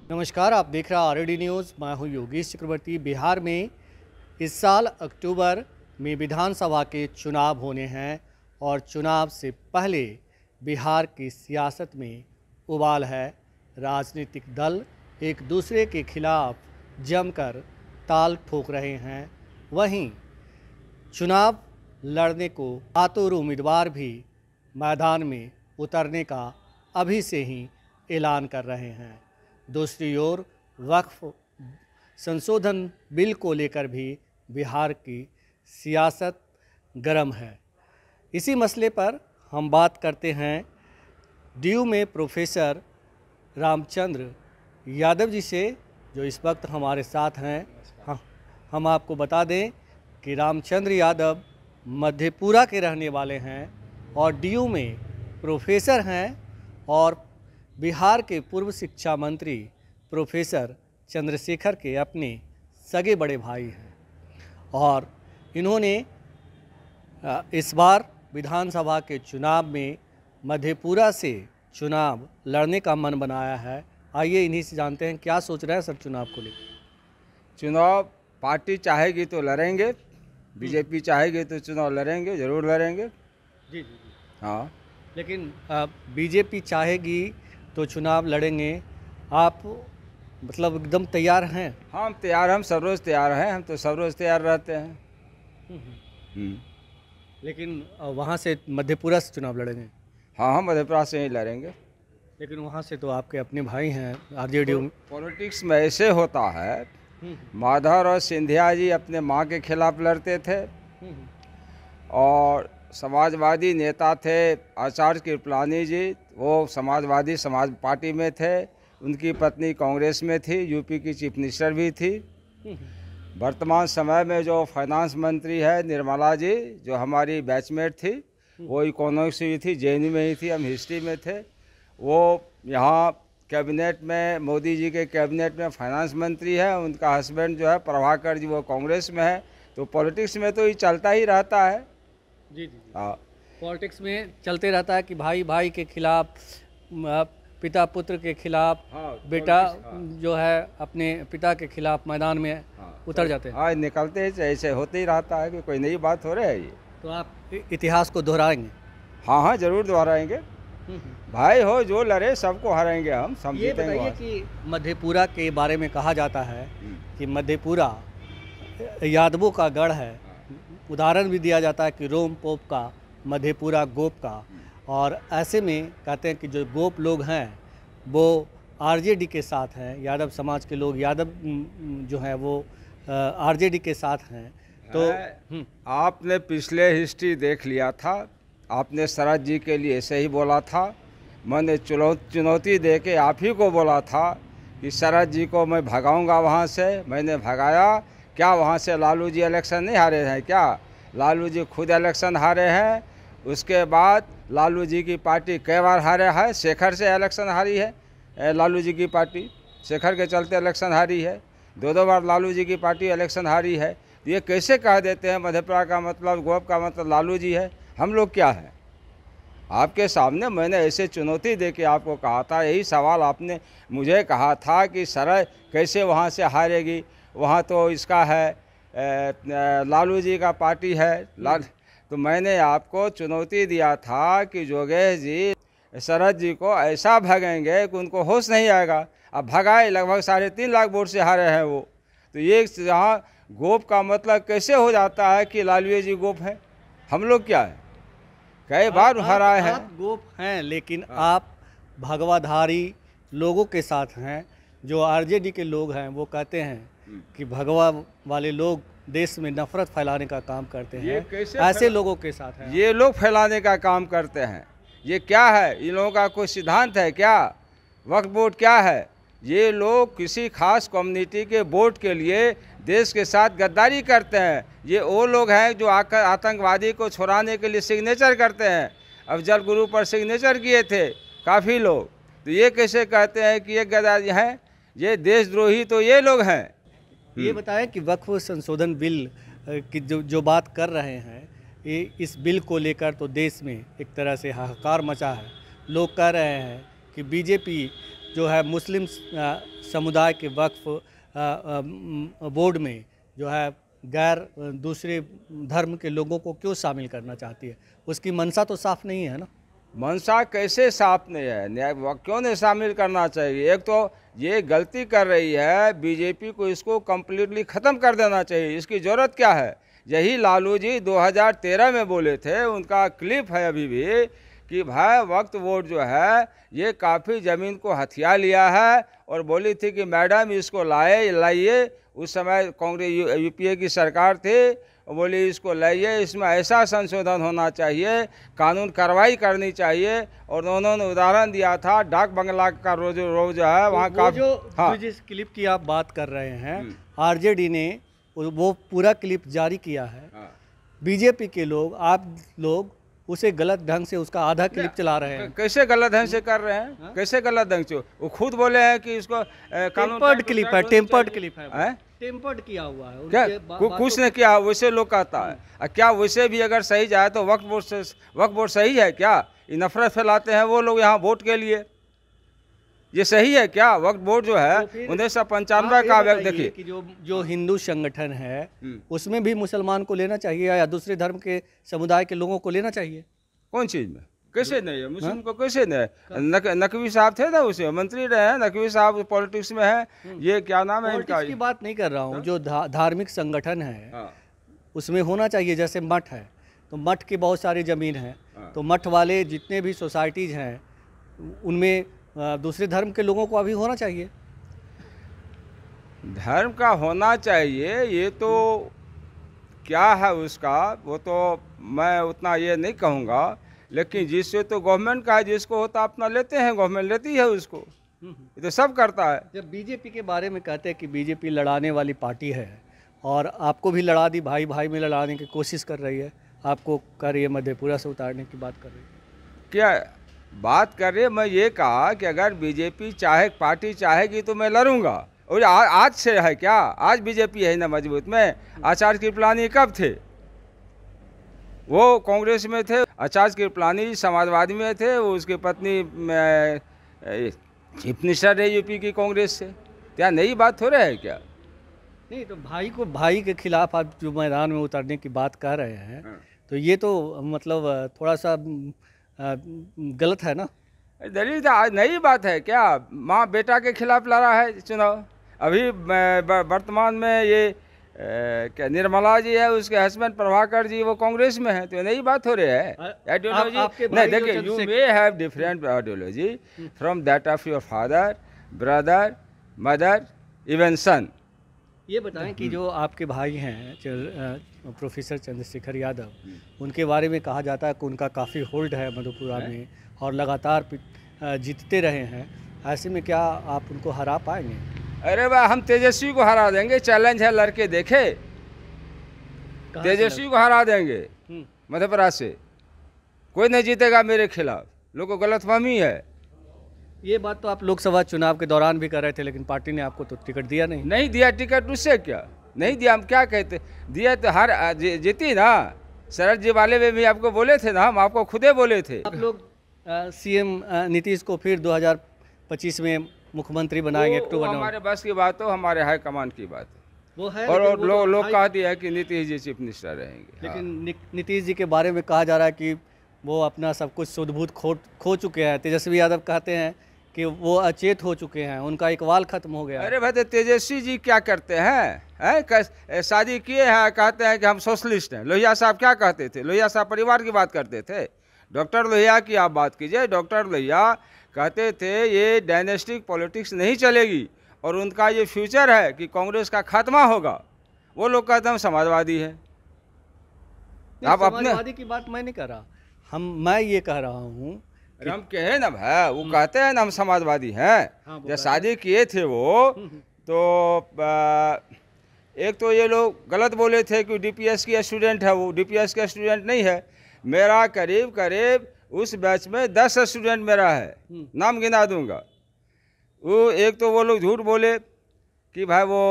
नमस्कार, आप देख रहे हैं आरडी न्यूज़। मैं हूं योगेश चक्रवर्ती। बिहार में इस साल अक्टूबर में विधानसभा के चुनाव होने हैं और चुनाव से पहले बिहार की सियासत में उबाल है। राजनीतिक दल एक दूसरे के खिलाफ जमकर ताल ठोक रहे हैं। वहीं चुनाव लड़ने को आतुर उम्मीदवार भी मैदान में उतरने का अभी से ही ऐलान कर रहे हैं। दूसरी ओर वक्फ संशोधन बिल को लेकर भी बिहार की सियासत गर्म है। इसी मसले पर हम बात करते हैं डीयू में प्रोफेसर रामचंद्र यादव जी से, जो इस वक्त हमारे साथ हैं। हम आपको बता दें कि रामचंद्र यादव मधेपुरा के रहने वाले हैं और डीयू में प्रोफेसर हैं और बिहार के पूर्व शिक्षा मंत्री प्रोफेसर चंद्रशेखर के अपने सगे बड़े भाई हैं और इन्होंने इस बार विधानसभा के चुनाव में मधेपुरा से चुनाव लड़ने का मन बनाया है। आइए इन्हीं से जानते हैं क्या सोच रहे हैं सर चुनाव को लेकर। चुनाव पार्टी चाहेगी तो लड़ेंगे, बीजेपी चाहेगी तो चुनाव लड़ेंगे, जरूर लड़ेंगे। जी। हाँ, लेकिन बीजेपी चाहेगी तो चुनाव लड़ेंगे, आप मतलब एकदम तैयार हैं? हम तैयार, हम सब रोज़ तैयार हैं, हम तो सब रोज़ तैयार रहते हैं। लेकिन वहाँ से मधेपुरा से चुनाव लड़ेंगे? हाँ, हम मधेपुरा से ही लड़ेंगे। लेकिन वहाँ से तो आपके अपने भाई हैं आरजेडी में। पॉलिटिक्स में ऐसे होता है, माधव और सिंधिया जी अपने माँ के खिलाफ लड़ते थे और समाजवादी नेता थे आचार्य कृपलानी जी, वो समाजवादी समाज पार्टी में थे। उनकी पत्नी कांग्रेस में थी, यूपी की चीफ मिनिस्टर भी थी। वर्तमान समय में जो फाइनेंस मंत्री है निर्मला जी, जो हमारी बैचमेट थी, वो इकोनॉमिक्स में थी, जेएनयू में ही थी, हम हिस्ट्री में थे। वो यहाँ कैबिनेट में, मोदी जी के कैबिनेट में फाइनेंस मंत्री है। उनका हस्बैंड जो है प्रभाकर जी, वो कांग्रेस में है। तो पॉलिटिक्स में तो ये चलता ही रहता है। जी। हाँ, पॉलिटिक्स में चलते रहता है कि भाई भाई के खिलाफ, पिता पुत्र के खिलाफ, बेटा जो है अपने पिता के खिलाफ मैदान में उतर जाते हैं। हाँ, निकलते हैं, ऐसे होते ही रहता है कि कोई नई बात हो रही है ये। तो आप इतिहास को दोहराएंगे? हाँ, जरूर दोहराएंगे। भाई हो जो लड़े सबको हराएंगे हम, सब ये जीतेंगे। बताइए कि मधेपुरा के बारे में कहा जाता है कि मधेपुरा यादवों का गढ़ है। उदाहरण भी दिया जाता है कि रोम पोप का, मधेपुरा गोप का। और ऐसे में कहते हैं कि जो गोप लोग हैं वो आरजेडी के साथ हैं, यादव समाज के लोग यादव जो हैं वो आरजेडी के साथ हैं। तो आपने पिछले हिस्ट्री देख लिया था, आपने शरद जी के लिए ऐसे ही बोला था। मैंने चुनौती दे के आप ही को बोला था कि शरद जी को मैं भगाऊंगा वहाँ से। मैंने भगाया। क्या वहाँ से लालू जी इलेक्शन नहीं हारे हैं? क्या लालू जी खुद इलेक्शन हारे हैं? उसके बाद लालू जी की पार्टी कई बार हारे है। शेखर से इलेक्शन हारी है लालू जी की पार्टी, शेखर के चलते इलेक्शन हारी है। दो बार लालू जी की पार्टी इलेक्शन हारी है। तो ये कैसे कह देते हैं मधेपुरा का मतलब, गोप का मतलब लालू जी है? हम लोग क्या है? आपके सामने मैंने ऐसे चुनौती दे के आपको कहा था। यही सवाल आपने मुझे कहा था कि शरद कैसे वहाँ से हारेगी, वहाँ तो इसका है लालू जी का पार्टी है। तो मैंने आपको चुनौती दिया था कि योगेश जी शरद जी को ऐसा भगाएंगे कि उनको होश नहीं आएगा। अब भगाए, लगभग 3.5 लाख वोट से हारे हैं वो। तो ये यहाँ गोप का मतलब कैसे हो जाता है कि लालू जी गोप हैं? हम लोग क्या है? कई बार हराए हैं। आप गोप हैं, लेकिन आप भगवाधारी लोगों के साथ हैं। जो आरजेडी के लोग हैं वो कहते हैं कि भगवा वाले लोग देश में नफरत फैलाने का काम करते हैं। ऐसे लोगों के साथ हैं। ये लोग फैलाने का काम करते हैं। ये क्या है? इन लोगों का कोई सिद्धांत है क्या? वक्फ बोर्ड क्या है? ये लोग किसी खास कम्युनिटी के वोट के लिए देश के साथ गद्दारी करते हैं। ये वो लोग हैं जो आकर आतंकवादी को छुड़ाने के लिए सिग्नेचर करते हैं। अब जल गुरु पर सिग्नेचर किए थे काफ़ी लोग। तो ये कैसे कहते हैं कि ये गद्दारी हैं? ये देशद्रोही तो ये लोग हैं। ये बताएं कि वक्फ संशोधन बिल की जो बात कर रहे हैं, ये इस बिल को लेकर तो देश में एक तरह से हाहाकार मचा है। लोग कह रहे हैं कि बीजेपी जो है मुस्लिम समुदाय के वक्फ बोर्ड में जो है गैर दूसरे धर्म के लोगों को क्यों शामिल करना चाहती है? उसकी मंशा तो साफ नहीं है ना। मनसा कैसे साफ नहीं है? क्यों नहीं शामिल करना चाहिए? एक तो ये गलती कर रही है, बीजेपी को इसको कम्प्लीटली ख़त्म कर देना चाहिए। इसकी ज़रूरत क्या है? यही लालू जी 2013 में बोले थे, उनका क्लिप है अभी भी, कि भाई वक्फ बोर्ड जो है ये काफ़ी ज़मीन को हथिया लिया है, और बोली थी कि मैडम इसको लाइए। उस समय कांग्रेस यूपीए की सरकार थी, बोली इसको लाइए, इसमें ऐसा संशोधन होना चाहिए, कानून कार्रवाई करनी चाहिए। और उन्होंने उदाहरण दिया था डाक बंगला का रोज है वहाँ का। जो जिस क्लिप की आप बात कर रहे हैं, आरजेडी ने वो पूरा क्लिप जारी किया है। बीजेपी के लोग, आप लोग उसे गलत ढंग से उसका आधा क्लिप चला रहे हैं। कैसे गलत ढंग से कर रहे हैं? कैसे गलत ढंग से? वो खुद बोले हैं कि इसको टेम्पर्ड क्लिप है, टेम्पर्ड क्लिप है, टेम्पर्ड किया हुआ है। क्या कुछ नहीं किया वैसे लोग कहता है। क्या वैसे भी अगर सही जाए तो वक्फ बोर्ड सही है क्या? ये नफरत फैलाते हैं वो लोग यहाँ वोट के लिए, ये सही है क्या? वक्फ बोर्ड जो है 1995 का देखिए कि जो हिंदू संगठन है उसमें भी मुसलमान को लेना चाहिए या दूसरे धर्म के समुदाय के लोगों को लेना चाहिए? कौन चीज़ में? कैसे नहीं है? मुस्लिम को कैसे नहीं? नकवी साहब थे ना, उसे मंत्री रहे हैं, नकवी साहब पॉलिटिक्स में है। ये क्या नाम है इनका? की बात नहीं कर रहा हूँ, जो धार्मिक संगठन है उसमें होना चाहिए। जैसे मठ है तो मठ की बहुत सारी ज़मीन है, तो मठ वाले जितने भी सोसाइटीज़ हैं उनमें दूसरे धर्म के लोगों को अभी होना चाहिए। धर्म का होना चाहिए, ये तो क्या है उसका, वो तो मैं उतना ये नहीं कहूँगा। लेकिन जिससे तो गवर्नमेंट का है, जिसको होता अपना लेते हैं, गवर्नमेंट लेती है उसको, ये तो सब करता है। जब बीजेपी के बारे में कहते हैं कि बीजेपी लड़ाने वाली पार्टी है और आपको भी लड़ा दी, भाई भाई में लड़ाने की कोशिश कर रही है, आपको कर रही है मधेपुरा से उतारने की बात कर रही है। क्या बात कर रही है? मैं ये कहा कि अगर बीजेपी पार्टी चाहेगी तो मैं लड़ूंगा। और आज से है क्या? आज बीजेपी है ना मजबूत में। आचार्य कृपलानी कब थे? वो कांग्रेस में थे। आचार्य कृपलानी समाजवादी में थे, वो उसकी पत्नी चीफ मिनिस्टर है यूपी की कांग्रेस से। क्या नई बात हो रहा है क्या? नहीं, तो भाई के खिलाफ आप जो मैदान में उतरने की बात कर रहे हैं, तो ये तो मतलब थोड़ा सा गलत है ना। दलील नई बात है क्या? माँ बेटा के खिलाफ लड़ा है चुनाव। अभी वर्तमान में ये क्या निर्मला जी है, उसके हस्बैंड प्रभाकर जी वो कांग्रेस में है, तो नई बात हो रही है आइडियोलॉजी। नहीं देखिए, you may have different ideology from that of your father, brother, mother, even son. ये बताएं कि जो आपके भाई हैं प्रोफेसर चंद्रशेखर यादव, उनके बारे में कहा जाता है कि उनका काफ़ी होल्ड है मधेपुरा में और लगातार जीतते रहे हैं। ऐसे में क्या आप उनको हरा पाएंगे? अरे वाह, हम तेजस्वी को हरा देंगे। चैलेंज है, लड़के देखे, तेजस्वी को हरा देंगे मधेपुरा से। कोई नहीं जीतेगा मेरे खिलाफ, लोगों को गलतफहमी है। ये बात तो आप लोकसभा चुनाव के दौरान भी कर रहे थे, लेकिन पार्टी ने आपको तो टिकट दिया नहीं दिया टीकट। उससे क्या नहीं दिया? हम क्या कहते, दिया तो हर जीती ना। शरद जी वाले में भी आपको बोले थे ना, हम आपको खुदे बोले थे। आप लोग सीएम नीतीश को फिर 2025 में मुख्यमंत्री बनाएंगे अक्टूबर में? हमारे बस की बात हो, हमारे हाईकमान की बात है वो है। और लोग कहती है कि नीतीश जी चीफ मिनिस्टर रहेंगे। लेकिन नीतीश जी के बारे में कहा जा रहा है कि वो अपना सब कुछ सुध-बुध खो चुके हैं। तेजस्वी यादव कहते हैं कि वो अचेत हो चुके हैं, उनका इकबाल खत्म हो गया। अरे भाई, तो तेजस्वी जी क्या करते हैं? शादी किए हैं, कहते हैं कि हम सोशलिस्ट हैं। लोहिया साहब क्या कहते थे? लोहिया साहब परिवार की बात करते थे। डॉक्टर लोहिया की आप बात कीजिए। डॉक्टर लोहिया कहते थे ये डायनेस्टिक पॉलिटिक्स नहीं चलेगी और उनका ये फ्यूचर है कि कांग्रेस का खात्मा होगा। वो लोग कहते हैं हम समाजवादी हैं। आप समाजवादी की बात मैं नहीं कर रहा, मैं ये कह रहा हूँ हम कहे ना भाई, वो कहते हैं ना हम समाजवादी हैं। जब शादी किए थे वो तो एक तो ये लोग गलत बोले थे कि डीपीएस की स्टूडेंट है। वो डीपीएस का स्टूडेंट नहीं है। मेरा करीब उस बैच में 10 स्टूडेंट मेरा है, नाम गिना दूंगा। वो एक तो वो लोग झूठ बोले कि भाई वो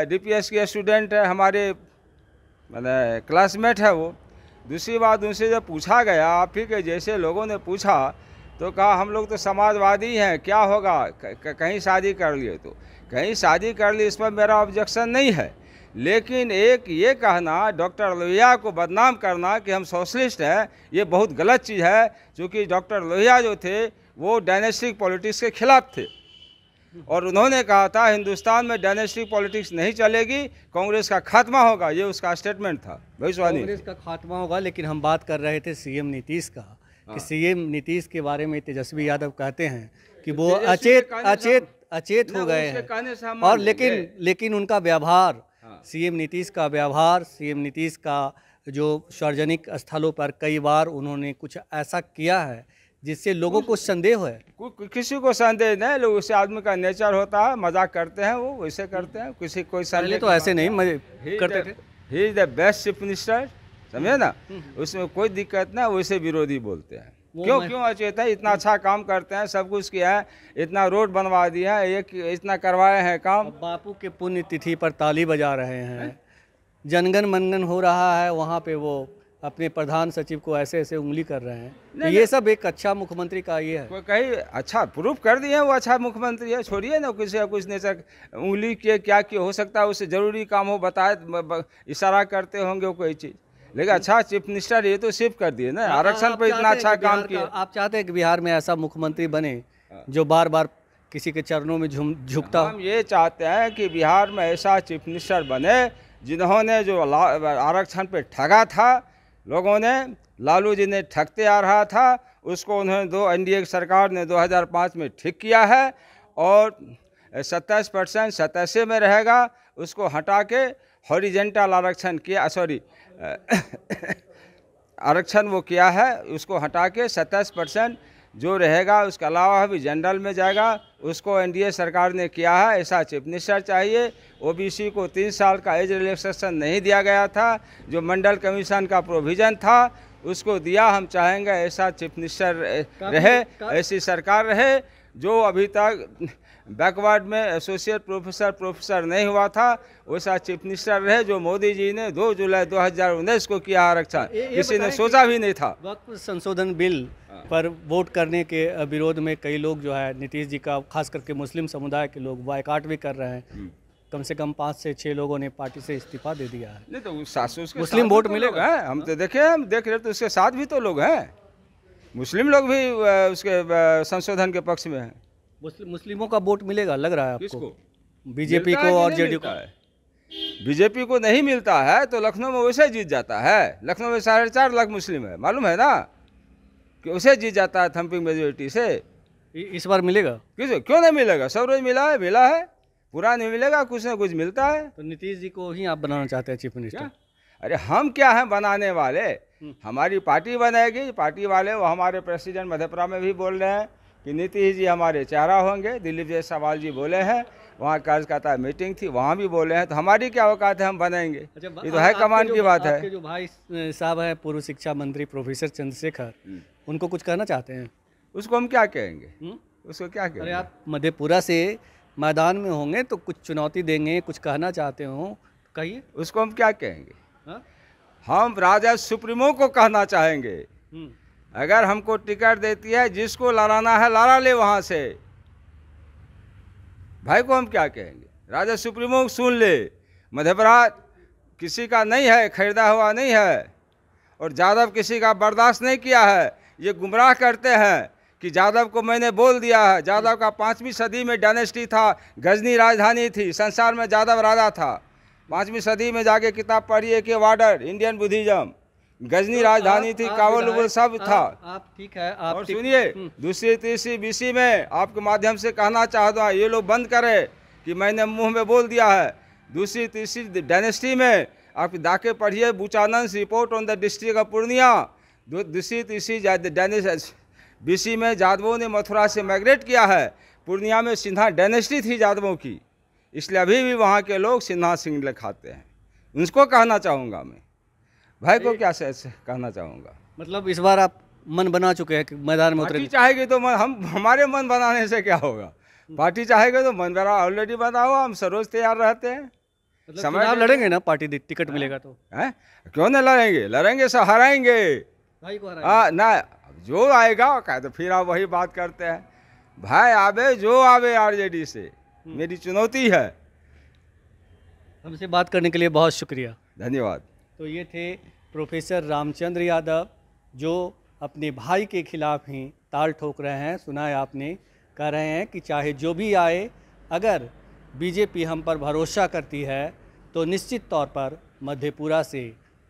डीपीएस की स्टूडेंट है, हमारे मैंने क्लासमेट है वो। दूसरी बात, उनसे जब पूछा गया, आप ही के जैसे लोगों ने पूछा, तो कहा हम लोग तो समाजवादी हैं, क्या होगा, कहीं शादी कर लिए तो कहीं शादी कर ली, इस पर मेरा ऑब्जेक्शन नहीं है। लेकिन एक ये कहना, डॉक्टर लोहिया को बदनाम करना कि हम सोशलिस्ट हैं, ये बहुत गलत चीज़ है। क्योंकि डॉक्टर लोहिया जो थे वो डायनेस्टिक पॉलिटिक्स के खिलाफ थे और उन्होंने कहा था हिंदुस्तान में डायनेस्टिक पॉलिटिक्स नहीं चलेगी, कांग्रेस का खात्मा होगा, ये उसका स्टेटमेंट था भविष्यवाणी। कांग्रेस का खात्मा होगा, लेकिन हम बात कर रहे थे सीएम नीतीश का, कि सीएम नीतीश के बारे में तेजस्वी यादव कहते हैं कि वो अचेत हो गए हैं, और लेकिन उनका व्यवहार, सीएम नीतीश का व्यवहार, सीएम नीतीश का जो सार्वजनिक स्थलों पर कई बार उन्होंने कुछ ऐसा किया है जिससे लोगों को संदेह है। किसी को संदेह नहीं, लोग उसे आदमी का नेचर होता है, मजाक करते हैं, वो वैसे करते हैं, किसी कोई संदेह तो ऐसे नहीं मजे करते थे। He is the best chief minister, समझे ना, उसमें कोई दिक्कत ना, वैसे विरोधी बोलते हैं। क्यों अचेत है, इतना अच्छा काम करते हैं, सब कुछ किया है, इतना रोड बनवा दिया है, एक इतना करवाए हैं काम। बापू के पुण्य तिथि पर ताली बजा रहे हैं, जनगण मनगण हो रहा है, वहाँ पे वो अपने प्रधान सचिव को ऐसे ऐसे उंगली कर रहे हैं। तो ये सब एक अच्छा मुख्यमंत्री का ये है। कोई कहीं अच्छा प्रूफ कर दिए वो अच्छा मुख्यमंत्री है, छोड़िए ना, किसी का कुछ नेचर उंगली के क्या हो सकता है, उससे जरूरी काम हो बताए, इशारा करते होंगे कोई चीज़, लेकिन अच्छा चीफ मिनिस्टर ये तो सिर्फ कर दिए ना, आरक्षण पर इतना अच्छा काम किया। आप चाहते हैं कि बिहार में ऐसा मुख्यमंत्री बने जो बार बार किसी के चरणों में झुकता? हम ये चाहते हैं कि बिहार में ऐसा चीफ मिनिस्टर बने जिन्होंने जो आरक्षण पे ठगा था लोगों ने, लालू जी ने ठगते आ रहा था, उसको उन्होंने एनडीए सरकार ने 2005 में ठीक किया है, और 27% 87 में रहेगा, उसको हटा के हॉरिजेंटल आरक्षण किया, सॉरी आरक्षण वो किया है, उसको हटा के 27% जो रहेगा, उसके अलावा भी जनरल में जाएगा, उसको एनडीए सरकार ने किया है। ऐसा चीफ मिनिस्टर चाहिए। ओबीसी को 3 साल का एज रिलैक्सेशन नहीं दिया गया था, जो मंडल कमीशन का प्रोविज़न था उसको दिया। हम चाहेंगे ऐसा चीफ मिनिस्टर रहे, ऐसी सरकार रहे। जो अभी तक बैकवर्ड में एसोसिएट प्रोफेसर नहीं हुआ था, वैसा चीफ मिनिस्टर रहे, जो मोदी जी ने 2 जुलाई 2019 को किया आरक्षण, किसी ने सोचा भी नहीं था। वक्त संशोधन बिल पर वोट करने के विरोध में कई लोग जो है नीतीश जी का, खास करके मुस्लिम समुदाय के लोग बायकॉट भी कर रहे हैं। कम से कम 5 से 6 लोगों ने पार्टी से इस्तीफा दे दिया है। नहीं तो मुस्लिम वोट मिलेगा, हम तो देखे, हम देख रहे तो उसके साथ भी तो लोग हैं, मुस्लिम लोग भी उसके संशोधन के पक्ष में हैं। मुस्लिमों का वोट मिलेगा लग रहा है आपको? किसको? बीजेपी को और जेडीयू को? बीजेपी को नहीं मिलता है तो लखनऊ में वैसे जीत जाता है। लखनऊ में 4.5 लाख मुस्लिम है, मालूम है ना, कि उसे जीत जाता है थम्पिंग मेजोरिटी से। इस बार मिलेगा? क्यों नहीं मिलेगा? सब रोज मिला है, पूरा नहीं मिलेगा, कुछ ना कुछ मिलता है। तो नीतीश जी को ही आप बनाना चाहते हैं चीफ मिनिस्टर? अरे हम क्या हैं बनाने वाले, हमारी पार्टी बनेगी, पार्टी वाले, वो हमारे प्रेसिडेंट मधेपुरा में भी बोल रहे हैं कि नीतीश जी हमारे चेहरा होंगे। दिलीप जायसवाल जी बोले हैं, वहाँ कार्यकर्ता मीटिंग थी, वहाँ भी बोले हैं, तो हमारी क्या औकात है, हम बनेंगे। ये तो है कमान की बात है। आपके जो भाई साहब हैं पूर्व शिक्षा मंत्री प्रोफेसर चंद्रशेखर, उनको कुछ कहना चाहते हैं? उसको हम क्या कहेंगे, उसको क्या कहेंगे? अरे आप मधेपुरा से मैदान में होंगे तो कुछ चुनौती देंगे, कुछ कहना चाहते हो, कहिए। उसको हम क्या कहेंगे? हम राजा सुप्रीमो को कहना चाहेंगे, अगर हमको टिकट देती है, जिसको लड़ाना है लड़ा ले वहाँ से। भाई को हम क्या कहेंगे? राजा सुप्रीमो सुन ले, मधेपुरा किसी का नहीं है, खरीदा हुआ नहीं है, और यादव किसी का बर्दाश्त नहीं किया है। ये गुमराह करते हैं कि यादव को मैंने बोल दिया है। यादव का 5वीं सदी में डायनेस्टी था, गजनी राजधानी थी, संसार में यादव राजा था। 5वीं सदी में जाके किताब पढ़िए के वार्डर इंडियन बुद्धिज्म, गजनी राजधानी थी, काबुल सब था। आप ठीक है, आप और सुनिए, दूसरी तीसरी बीसी में आपके माध्यम से कहना चाहता हूँ, ये लोग बंद करें कि मैंने मुंह में बोल दिया है। दूसरी तीसरी डायनेस्टी में आप जाके पढ़िए Buchanan report on the district of Purnia. दूसरी तीसरी बीसी में यादवों ने मथुरा से माइग्रेट किया है। पूर्णिया में सिन्हा डायनेस्टी थी यादवों की, इसलिए अभी भी वहाँ के लोग सिन्हा सिंह खाते हैं। उनको कहना चाहूँगा मैं, भाई को क्या से कहना चाहूँगा। मतलब इस बार आप मन बना चुके हैं कि मैदान में उतरेंगे? पार्टी चाहेगी तो हमारे मन बनाने से क्या होगा। पार्टी चाहेगी तो मन बना ऑलरेडी बना हुआ, हम सरोज तैयार रहते हैं। मतलब चुनाव लड़ेंगे ना, पार्टी टिकट मिलेगा तो? है, क्यों नहीं लड़ेंगे, लड़ेंगे सब हराएंगे। भाई को हराएंगे? ना जो आएगा कहे तो फिर आप वही बात करते हैं। भाई आवे जो आवे आरजेडी से, मेरी चुनौती है। हमसे बात करने के लिए बहुत शुक्रिया। धन्यवाद। तो ये थे प्रोफेसर रामचंद्र यादव, जो अपने भाई के खिलाफ ही ताल ठोक रहे हैं। सुना है आपने, कह रहे हैं कि चाहे जो भी आए, अगर बीजेपी हम पर भरोसा करती है तो निश्चित तौर पर मधेपुरा से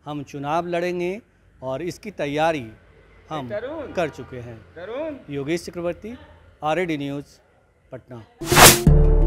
हम चुनाव लड़ेंगे और इसकी तैयारी हम कर चुके हैं। योगेश चक्रवर्ती, RAD न्यूज़, पटना।